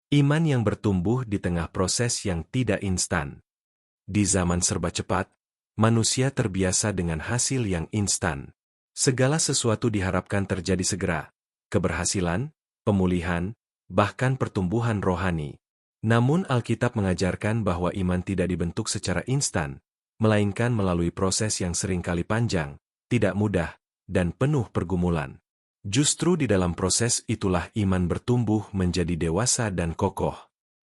Iman yang bertumbuh di tengah proses yang tidak instan. Di zaman serba cepat, manusia terbiasa dengan hasil yang instan. Segala sesuatu diharapkan terjadi segera. Keberhasilan, pemulihan, bahkan pertumbuhan rohani. Namun Alkitab mengajarkan bahwa iman tidak dibentuk secara instan, melainkan melalui proses yang seringkali panjang, tidak mudah, dan penuh pergumulan. Justru di dalam proses itulah iman bertumbuh menjadi dewasa dan kokoh.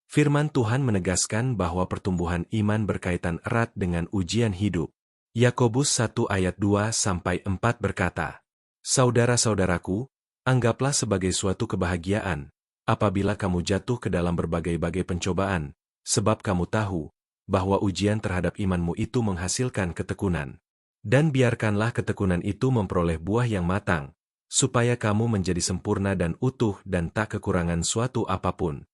Firman Tuhan menegaskan bahwa pertumbuhan iman berkaitan erat dengan ujian hidup. Yakobus 1 ayat 2-4 berkata, "Saudara-saudaraku, anggaplah sebagai suatu kebahagiaan, apabila kamu jatuh ke dalam berbagai-bagai pencobaan, sebab kamu tahu, bahwa ujian terhadap imanmu itu menghasilkan ketekunan. Dan biarkanlah ketekunan itu memperoleh buah yang matang, supaya kamu menjadi sempurna dan utuh dan tak kekurangan suatu apapun."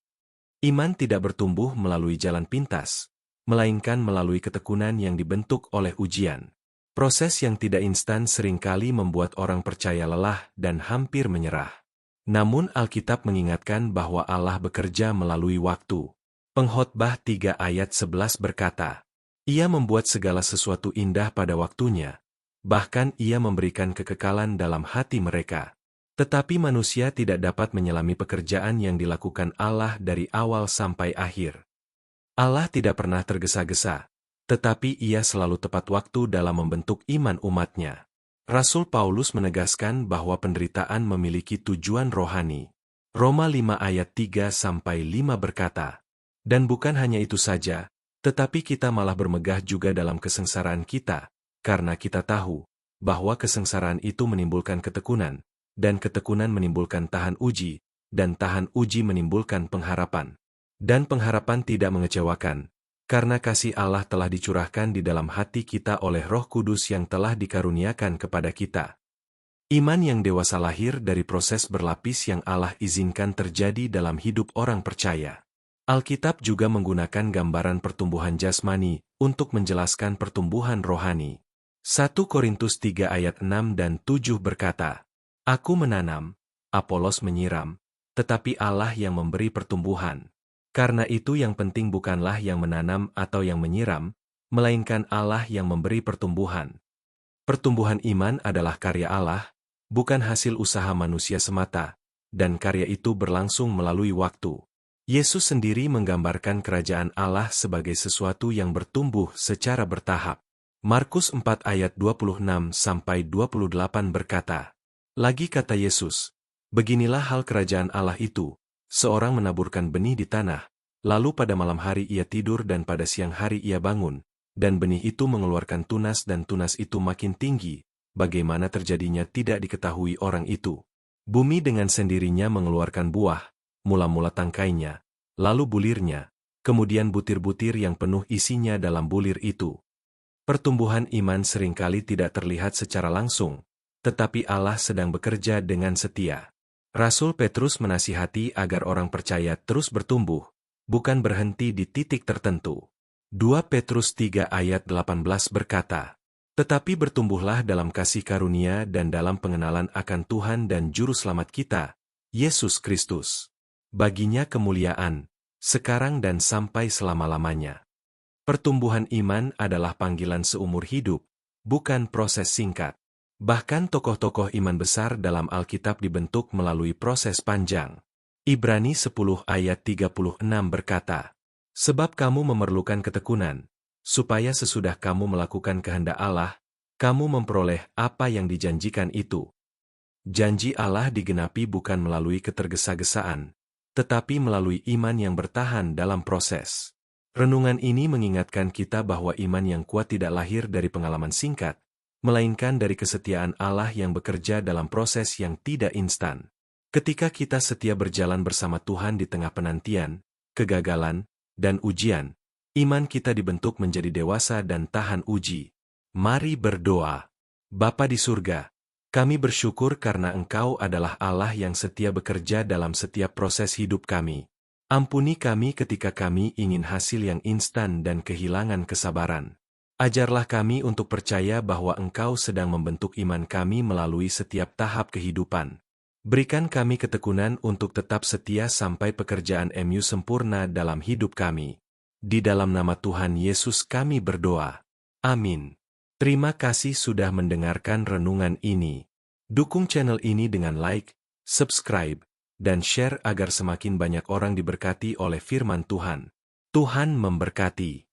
Iman tidak bertumbuh melalui jalan pintas, melainkan melalui ketekunan yang dibentuk oleh ujian. Proses yang tidak instan seringkali membuat orang percaya lelah dan hampir menyerah. Namun Alkitab mengingatkan bahwa Allah bekerja melalui waktu. Pengkhotbah 3 ayat 11 berkata, "Ia membuat segala sesuatu indah pada waktunya, bahkan Ia memberikan kekekalan dalam hati mereka." Tetapi manusia tidak dapat menyelami pekerjaan yang dilakukan Allah dari awal sampai akhir. Allah tidak pernah tergesa-gesa, tetapi Ia selalu tepat waktu dalam membentuk iman umatnya. Rasul Paulus menegaskan bahwa penderitaan memiliki tujuan rohani. Roma 5 ayat 3-5 berkata, "Dan bukan hanya itu saja, tetapi kita malah bermegah juga dalam kesengsaraan kita, karena kita tahu bahwa kesengsaraan itu menimbulkan ketekunan, dan ketekunan menimbulkan tahan uji, dan tahan uji menimbulkan pengharapan. Dan pengharapan tidak mengecewakan, karena kasih Allah telah dicurahkan di dalam hati kita oleh Roh Kudus yang telah dikaruniakan kepada kita." Iman yang dewasa lahir dari proses berlapis yang Allah izinkan terjadi dalam hidup orang percaya. Alkitab juga menggunakan gambaran pertumbuhan jasmani untuk menjelaskan pertumbuhan rohani. 1 Korintus 3 ayat 6 dan 7 berkata, "Aku menanam, Apolos menyiram, tetapi Allah yang memberi pertumbuhan. Karena itu yang penting bukanlah yang menanam atau yang menyiram, melainkan Allah yang memberi pertumbuhan." Pertumbuhan iman adalah karya Allah, bukan hasil usaha manusia semata, dan karya itu berlangsung melalui waktu. Yesus sendiri menggambarkan kerajaan Allah sebagai sesuatu yang bertumbuh secara bertahap. Markus 4 ayat 26-28 berkata, "Lagi kata Yesus, beginilah hal kerajaan Allah itu, seorang menaburkan benih di tanah, lalu pada malam hari ia tidur dan pada siang hari ia bangun, dan benih itu mengeluarkan tunas dan tunas itu makin tinggi, bagaimana terjadinya tidak diketahui orang itu. Bumi dengan sendirinya mengeluarkan buah, mula-mula tangkainya, lalu bulirnya, kemudian butir-butir yang penuh isinya dalam bulir itu." Pertumbuhan iman seringkali tidak terlihat secara langsung, tetapi Allah sedang bekerja dengan setia. Rasul Petrus menasihati agar orang percaya terus bertumbuh, bukan berhenti di titik tertentu. 2 Petrus 3 ayat 18 berkata, "Tetapi bertumbuhlah dalam kasih karunia dan dalam pengenalan akan Tuhan dan Juru Selamat kita, Yesus Kristus. Baginya kemuliaan, sekarang dan sampai selama-lamanya." Pertumbuhan iman adalah panggilan seumur hidup, bukan proses singkat. Bahkan tokoh-tokoh iman besar dalam Alkitab dibentuk melalui proses panjang. Ibrani 10 ayat 36 berkata, "Sebab kamu memerlukan ketekunan, supaya sesudah kamu melakukan kehendak Allah, kamu memperoleh apa yang dijanjikan itu." Janji Allah digenapi bukan melalui ketergesa-gesaan, tetapi melalui iman yang bertahan dalam proses. Renungan ini mengingatkan kita bahwa iman yang kuat tidak lahir dari pengalaman singkat, melainkan dari kesetiaan Allah yang bekerja dalam proses yang tidak instan. Ketika kita setia berjalan bersama Tuhan di tengah penantian, kegagalan, dan ujian, iman kita dibentuk menjadi dewasa dan tahan uji. Mari berdoa. Bapa di surga, kami bersyukur karena Engkau adalah Allah yang setia bekerja dalam setiap proses hidup kami. Ampuni kami ketika kami ingin hasil yang instan dan kehilangan kesabaran. Ajarlah kami untuk percaya bahwa Engkau sedang membentuk iman kami melalui setiap tahap kehidupan. Berikan kami ketekunan untuk tetap setia sampai pekerjaan MU sempurna dalam hidup kami. Di dalam nama Tuhan Yesus kami berdoa. Amin. Terima kasih sudah mendengarkan renungan ini. Dukung channel ini dengan like, subscribe, dan share agar semakin banyak orang diberkati oleh firman Tuhan. Tuhan memberkati.